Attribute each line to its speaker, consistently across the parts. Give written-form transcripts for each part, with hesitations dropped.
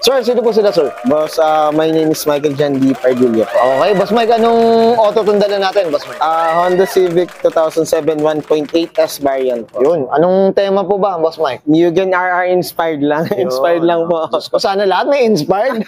Speaker 1: Sir, sino po sila, sir?
Speaker 2: Boss, my name is Michael Jan D. Pardilla po.
Speaker 1: Okay, Boss Mike, anong auto tundala natin, Boss Mike?
Speaker 2: Honda Civic 2007 1.8S variant po.
Speaker 1: Yun, anong tema po ba, Boss Mike?
Speaker 2: Mugen RR inspired lang. Inspired lang po.
Speaker 1: O sana lahat may inspired.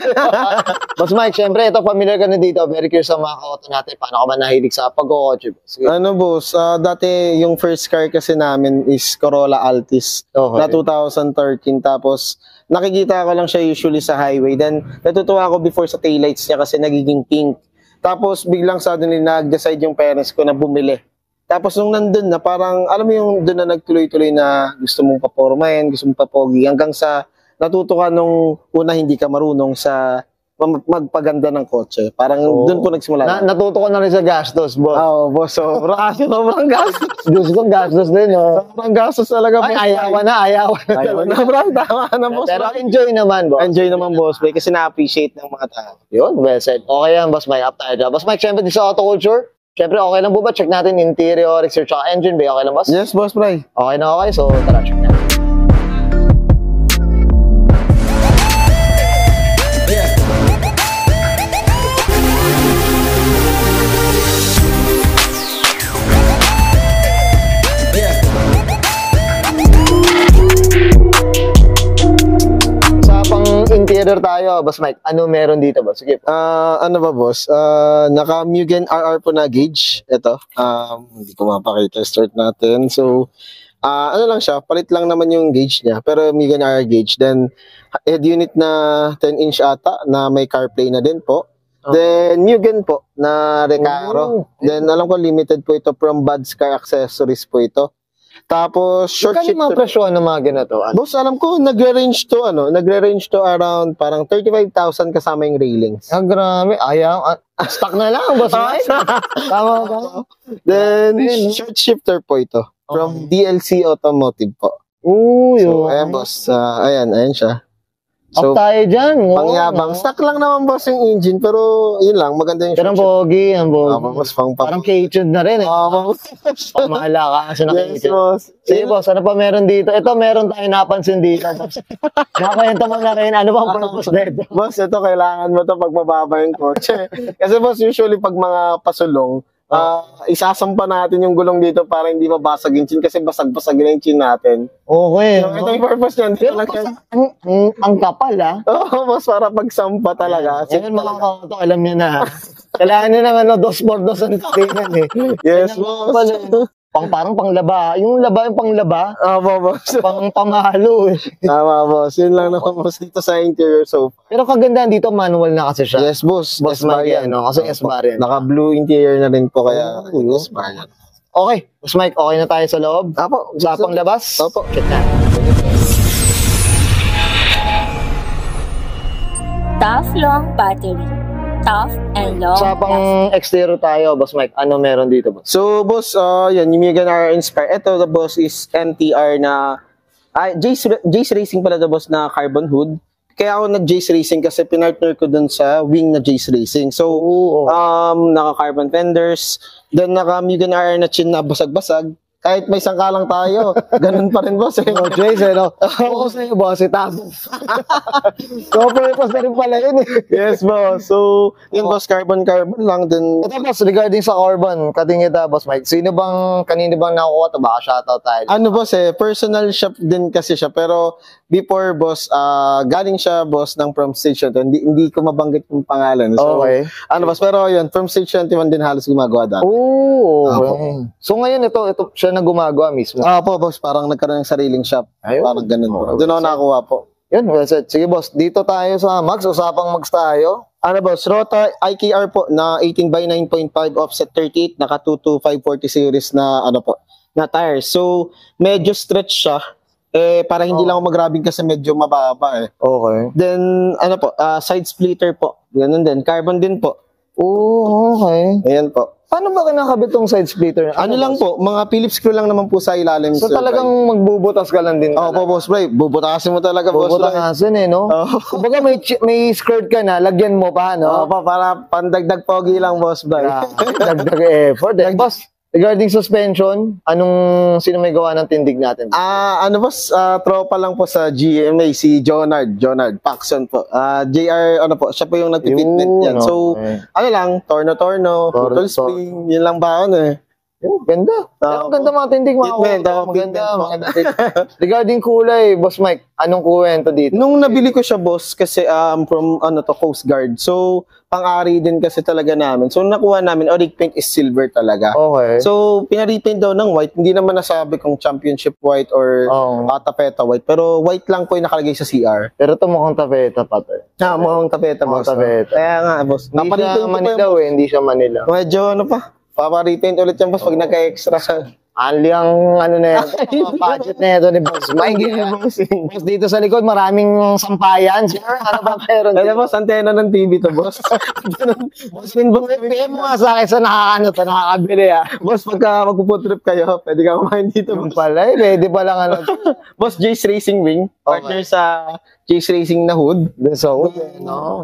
Speaker 1: Boss Mike, syempre, ito, familiar ka na dito. Very curious sa mga auto natin. Paano ka ba nahilig sa pagkokotse?
Speaker 2: Ano, boss? Dati yung first car kasi namin is Corolla Altis na 2013. Tapos, nakikita ko lang siya usually sa highway. Then, natutuwa ako before sa taillights niya kasi nagiging pink. Tapos, biglang suddenly nag-decide yung parents ko na bumili. Tapos, nung nandun na, parang, alam mo yung doon na nagtuloy-tuloy na gusto mong papormahin, gusto mong papogi. Hanggang sa natuto ka nung una hindi ka marunong sa magpaganda ng kotse. Parang doon po nagsimula.
Speaker 1: Natuto ko na rin sa gastos, boss.
Speaker 2: Oo, boss. Sobrang gastos.
Speaker 1: Diyos ko, gastos din, no?
Speaker 2: Sobrang gastos talaga.
Speaker 1: Ay, ayawan na.
Speaker 2: Sobrang tama na, boss.
Speaker 1: Pero enjoy naman, boss.
Speaker 2: Enjoy naman, boss. Kasi na-appreciate ng mga tao.
Speaker 1: Yun, well said. Okay yan, Boss Mike. Up tayo dyan. Boss Mike, syempre, sa auto culture, syempre, okay lang po ba? Check natin interior, exterior, tsaka engine bay. Okay lang, boss?
Speaker 2: Yes, boss, Bray.
Speaker 1: Okay na okay. So, tara, check natin. Interior tayo, Boss Mike. Ano meron dito, boss? Sige.
Speaker 2: Ano ba, boss? Naka Mugen RR po na gauge. Ito. Hindi ko mapakita. Start natin. So, ano lang siya. Palit lang naman yung gauge niya. Pero Mugen RR gauge. Then, head unit na 10-inch ata na may CarPlay na din po. Then, Mugen po na Recaro. Then, alam ko limited po ito from Bud's Car Accessories po ito. Tapos, short shifter.
Speaker 1: Mga presyo ng mga ganito?
Speaker 2: Boss, alam ko, nagre-range to around parang 35,000 kasama yung railings.
Speaker 1: Grabe. Ayaw. Stock na lang, Boss Mike. Tama ba?
Speaker 2: Then, short shifter po ito. From DLC Automotive po.
Speaker 1: Yun.
Speaker 2: So, ayan, boss. Ayan siya. So,
Speaker 1: up tayo dyan.
Speaker 2: Pangyabang. Stock lang naman, boss, yung engine. Pero, yun lang. Maganda yung
Speaker 1: short shifter. Pogi.
Speaker 2: Boss,
Speaker 1: parang K-tune na rin, eh. Pamahala ka kasi na K-tune. Yes, boss. Sige, boss. Ano pa meron dito? Ito, meron tayong napansin dito. Nakakwento mo na rin. Ano bang purpose dito?
Speaker 2: Boss, ito, kailangan mo ito pag mababa yung kotse. Kasi, boss, usually pag mga pasulong, isasampa natin yung gulong dito para hindi mabasag yung chin kasi basag-basag na yung chin natin.
Speaker 1: Okay.
Speaker 2: So, ito yung purpose niyan.
Speaker 1: Ang kapal,
Speaker 2: Oo, boss, para pagsampa talaga.
Speaker 1: Ngayon mga kauto, alam niyo na. Kailangan nyo naman, 2x2 ang tingnan, eh.
Speaker 2: Yes, boss.
Speaker 1: Parang panglaba. Yung panglaba.
Speaker 2: Boss.
Speaker 1: Pamahalo, eh.
Speaker 2: Tama, boss. Yun lang naman, boss, dito sa interior sofa.
Speaker 1: Pero kagandahan dito, manual na kasi siya.
Speaker 2: Yes, boss.
Speaker 1: S-bar yan, no? Kasi S-bar yan.
Speaker 2: Naka-blue interior na rin po, kaya S-bar yan.
Speaker 1: Okay. Boss Mike, okay na tayo sa loob?
Speaker 2: Apo.
Speaker 1: Sa panglabas?
Speaker 2: Opo.
Speaker 1: Check na.
Speaker 3: Tough long battery. Tough and long.
Speaker 1: Sa pang exterior tayo, Boss Mike, ano meron dito, boss?
Speaker 2: So, boss, yan, yung Mugen RR Inspire. Ito, the boss is MTR na, Jace Racing pala, the boss, na carbon hood. Kaya ako nag-Jace Racing kasi pinartner ko dun sa wing na Jace Racing. So, naka-carbon fenders, then naka-Mugen RR na chin na basag-basag. Kahit may sangkalang tayo, ganun pa rin, boss.
Speaker 1: Jace, no? Oo, sa'yo, boss, itabo. So, purpose na rin pala yun, eh.
Speaker 2: Yes, boss. So, yun, boss, carbon lang din.
Speaker 1: Ito, boss, regarding sa carbon, kating kita, Boss Mike, kanino bang nakuha ito? Baka shoutout tayo.
Speaker 2: Ano, boss, personal shop din kasi siya. Pero, before, boss, galing siya, boss, ng From Stage 21. Hindi ko mabanggit yung pangalan. So,
Speaker 1: okay.
Speaker 2: Ano, boss, pero yun, From Stage 21 din halos gumagawa dati.
Speaker 1: Okay. So, ngayon, ito siya na gumagawa mismo.
Speaker 2: Po, boss, parang nagkaroon ng sariling shop.
Speaker 1: Ayun.
Speaker 2: Parang ganun po. Doon ako nakakuha po.
Speaker 1: Yun, well said. Sige, boss, dito tayo sa Max. Usapang Max tayo.
Speaker 2: Ano, boss, Rota IKR po na 18 by 9.5 offset 38, naka 22540 series na, na tires. So, medyo stretch siya. Para hindi lang ako mag-grabbing kasi medyo mababa, eh.
Speaker 1: Okay.
Speaker 2: Then, side splitter po. Ganun din. Carbon din po.
Speaker 1: Okay.
Speaker 2: Ayan po.
Speaker 1: Paano ba kinakabit tong side splitter?
Speaker 2: Ano lang po, mga Phillips screw lang naman po sa ilalim.
Speaker 1: So talagang magbubutas ka lang din.
Speaker 2: Po, boss Bray. Bubutasin mo talaga, boss Bray.
Speaker 1: Bubutasin, eh, no? Kumbaga may skirt ka na, lagyan mo pa, no?
Speaker 2: Para pandagdag pogi lang, boss Bray.
Speaker 1: Dagdag effort, eh. Boss, Regarding suspension, sino may gawa ng tindig natin?
Speaker 2: Boss, tropa lang po sa GMA, si Jonard Paxson po. JR, siya po yung nagtitreatment yan. So, torno, putol spring, yun lang ba
Speaker 1: Ganda. Ang ganda mga tindig, mga maganda. Regarding kulay, Boss Mike, anong kuwento dito?
Speaker 2: Nung nabili ko siya, boss, kasi from Coast Guard. So, pang-ari din kasi talaga namin. So, nakuha namin, rig paint is silver talaga.
Speaker 1: Okay.
Speaker 2: So, pinarepaint daw ng white. Hindi naman nasabi kung championship white or tapeta white. Pero white lang po yung nakalagay sa CR.
Speaker 1: Pero ito mukhang tapeta pa to.
Speaker 2: Mukhang tapeta, boss. Kaya nga, boss.
Speaker 1: Hindi siya Manilaw hindi siya Manilaw.
Speaker 2: Medyo paparepaint ulit yan, boss, pag nagka-extra sa...
Speaker 1: Ali ang budget na ito ni Boss Mike. Boss, dito sa likod, maraming sampayan. Sir, ano ba meron?
Speaker 2: Kaya boss, antena ng TV to, boss.
Speaker 1: Boss, PM mo nga sa akin sa nakakabili
Speaker 2: Boss, pagka magpuputrip kayo, pwede ka kumain dito.
Speaker 1: Pala, pwede pa lang
Speaker 2: Boss, Jace Racing Wing, partner sa Jace Racing na hood.
Speaker 1: So,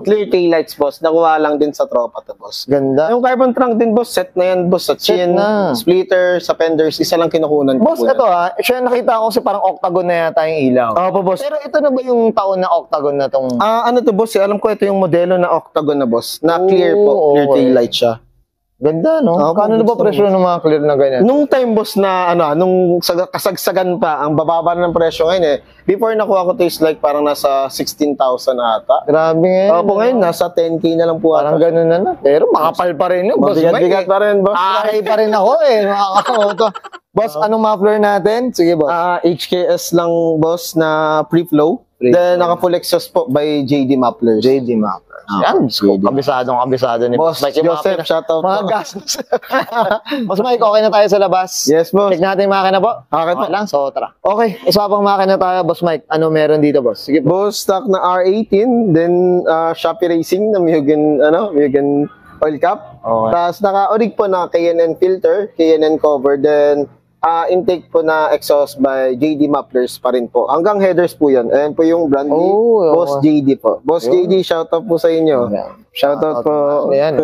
Speaker 2: clear taillights, boss. Nakuha lang din sa tropa to, boss.
Speaker 1: Ganda.
Speaker 2: Yung carbon trunk din, boss, set na yan, boss. Sa chin, splitter, sa fenders, isa lang kinukunan.
Speaker 1: Boss, ito siya nakita ko kasi parang octagon na yata yung ilaw.
Speaker 2: Opo, boss.
Speaker 1: Pero ito na ba yung taon na octagon na tong...
Speaker 2: To, boss? Alam ko ito yung modelo na octagon na, boss. Na clear po. Clear taillight siya.
Speaker 1: Ganda, no? Kano na ba presyo ng mga clear na ganyan?
Speaker 2: Nung time, boss, na nung kasagsagan pa, ang bababa na ng presyo ngayon Before nakuha ko to is like parang nasa 16,000 ata.
Speaker 1: Grabe ngayon.
Speaker 2: Opo, ngayon nasa 10K na lang po.
Speaker 1: Parang ganun na. Pero makapal pa rin yun, boss.
Speaker 2: Bigat pa rin, boss.
Speaker 1: Pa rin ako makakamoto. Boss, anong muffler natin? Sige, boss.
Speaker 2: HKS lang, boss, na pre-flow. Then, naka-full exhaust po by JD Mapplers.
Speaker 1: JD Mapplers. Yan, kabisado ni
Speaker 2: Boss
Speaker 1: Mike.
Speaker 2: Joseph, shoutout
Speaker 1: mga gastos. Boss Mike, okay na tayo sa labas?
Speaker 2: Yes, boss.
Speaker 1: Check natin yung makina po.
Speaker 2: Okay po.
Speaker 1: Lang, so tara. Okay, usapang makina tayo, Boss Mike. Ano meron dito, boss? Sige po.
Speaker 2: Boss, stock na R18, then Shopee Racing na Mugen oil cap.
Speaker 1: Okay.
Speaker 2: Tapos naka-orig po na K&N filter, K&N cover, then intake po na exhaust by JD Mapplers pa rin po. Hanggang headers po yan. Ayan po yung brand new Boss JD po. Boss JD, shoutout po sa inyo. Shoutout po.
Speaker 1: Ayan.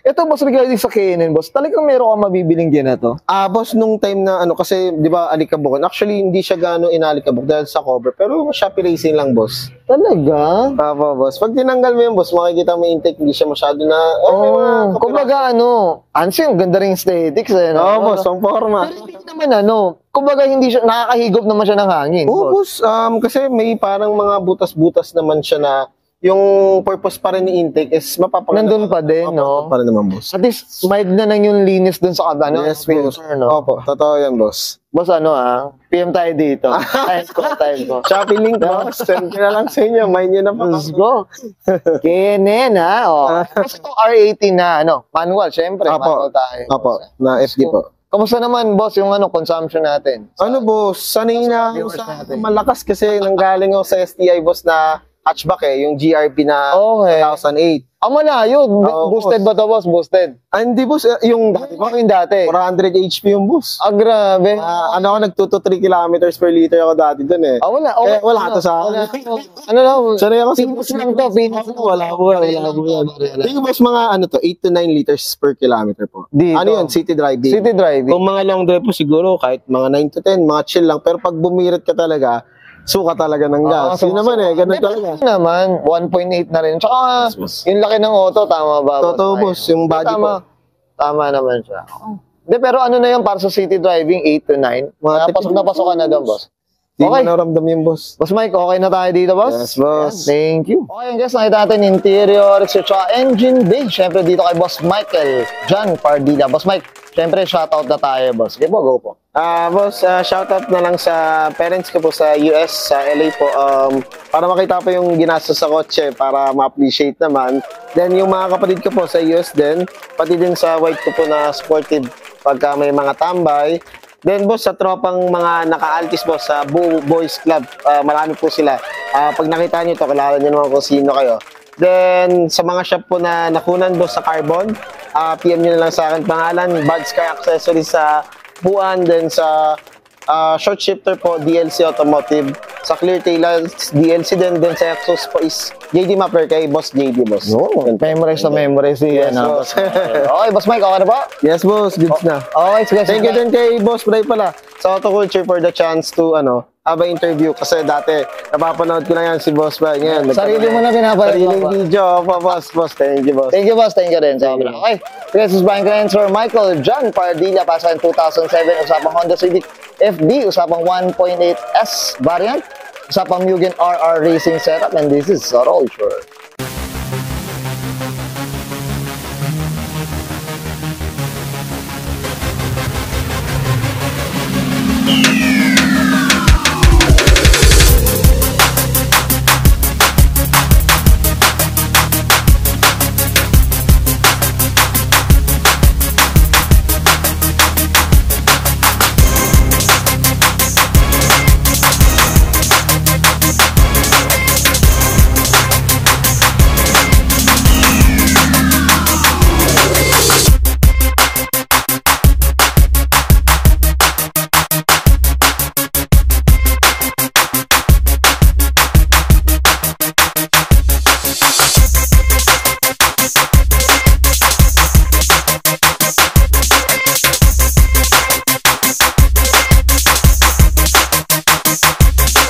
Speaker 1: Ito, boss, regarding sa K&N, boss, talagang meron kang mabibiling din na to?
Speaker 2: Boss, nung time na kasi, di ba, alikabok. Actually, hindi siya gano'ng inalikabok dahil sa cover. Pero Shopee Racing lang, boss.
Speaker 1: Talaga?
Speaker 2: Boss. Pag tinanggal mo yung boss, makikita mo yung intake, hindi siya masyado na...
Speaker 1: kumbaga, ang ganda rin aesthetics,
Speaker 2: boss, ang forma.
Speaker 1: Pero hindi naman, kumbaga, hindi siya, nakakahigop naman siya ng hangin.
Speaker 2: Boss. Kasi may parang mga butas-butas naman siya na yung purpose pa rin ni intake is mapapaganda.
Speaker 1: Nandun pa din, no?
Speaker 2: Pa rin naman, boss.
Speaker 1: At least, mild na lang yung linis dun sa kabano.
Speaker 2: Yes, boss. Opo, totoo yan, boss.
Speaker 1: Boss, PM tayo dito. Time ko.
Speaker 2: Shopee link, boss. Send ko na lang sa inyo. Mind nyo na po.
Speaker 1: Let's go. Kenen, Kasi ito R18 na, manual, syempre. Manual tayo.
Speaker 2: Opo, na FD po.
Speaker 1: Kamusta naman, boss, yung consumption natin?
Speaker 2: Boss? Sanay na sa malakas kasi nanggaling ako sa STI, boss, na hatchback yung GRP na 2008.
Speaker 1: Malayo. Boosted ba to, boss? Boosted?
Speaker 2: Hindi, boss. Yung dati. 400 HP yung boss.
Speaker 1: Grabe.
Speaker 2: Ako, nagtuto 3 kilometers per liter ako dati dun
Speaker 1: wala.
Speaker 2: Wala to sa akin.
Speaker 1: Sanay ako Pinas lang to. Pinas lang.
Speaker 2: Wala po. Yung boss, mga 8 to 9 liters per kilometer po. Yun? City driving.
Speaker 1: City driving.
Speaker 2: Kung mga long drive po siguro, kahit mga 9 to 10, mga chill lang. Pero pag bumirit ka talaga, suka talaga ng gas. Yun naman ganun talaga.
Speaker 1: Yun naman, 1.8 na rin. Tsaka, yung laki ng auto, tama ba?
Speaker 2: Totoo, boss. Yung body po.
Speaker 1: Tama naman siya. Pero na yun para sa city driving, 8 to 9? Pasok na pasok ka na doon, boss.
Speaker 2: Hindi mo naramdam yung boss.
Speaker 1: Boss Mike, okay na tayo dito, boss?
Speaker 2: Yes, boss.
Speaker 1: Thank you. Okay, guys, nakita natin interior, tsaka engine bay. Siyempre, dito kay Boss Michael John Pardilla. Boss Mike, siyempre, shoutout na tayo, boss. Sige po, go po.
Speaker 2: Boss, shoutout na lang sa parents ko po sa US, sa LA po. Para makita po yung ginastos sa kotse, para ma-appreciate naman. Then, yung mga kapatid ko po sa US din, pati din sa wife ko po na supportive pagka may mga tambay. Then, boss, sa tropang mga naka-altis, boss, sa Buo Boys Club, marami po sila. Pag nakita nyo ito, kilala nyo naman kung sino kayo. Then, sa mga shop po na nakunan, boss, sa Carbon, PM nyo na lang sa akin pangalan, Buds Car Accessories sa Buuan, then sa Short shifter po, DLC Automotive. Sa clear taillights, DLC din. Then sa exhaust po is JD Mapper kay Boss JD, boss.
Speaker 1: Oo, memories na memories.
Speaker 2: Yes,
Speaker 1: Yan,
Speaker 2: boss.
Speaker 1: Okay, Boss Mike, okay na ba?
Speaker 2: Yes, boss. Goods na.
Speaker 1: Okay, sige.
Speaker 2: Thank you din kay Boss Bray pala sa Autoculture for the chance to have an interview kasi dati napapanood ko lang yan si Boss Bray. Ngayon,
Speaker 1: Sarili mo na pinapanood mo
Speaker 2: sariling
Speaker 1: pa.
Speaker 2: video. Opo, boss. Thank you, boss.
Speaker 1: Thank you, boss. Thank you rin. Sobra. Okay. Sige, susbahin ko na yun, Sir Michael John Pardilla, para sa 2007, usapang Honda Civic FD, usapang 1.8S variant, usapang Mugen RR Racing setup, and this is Autoculture.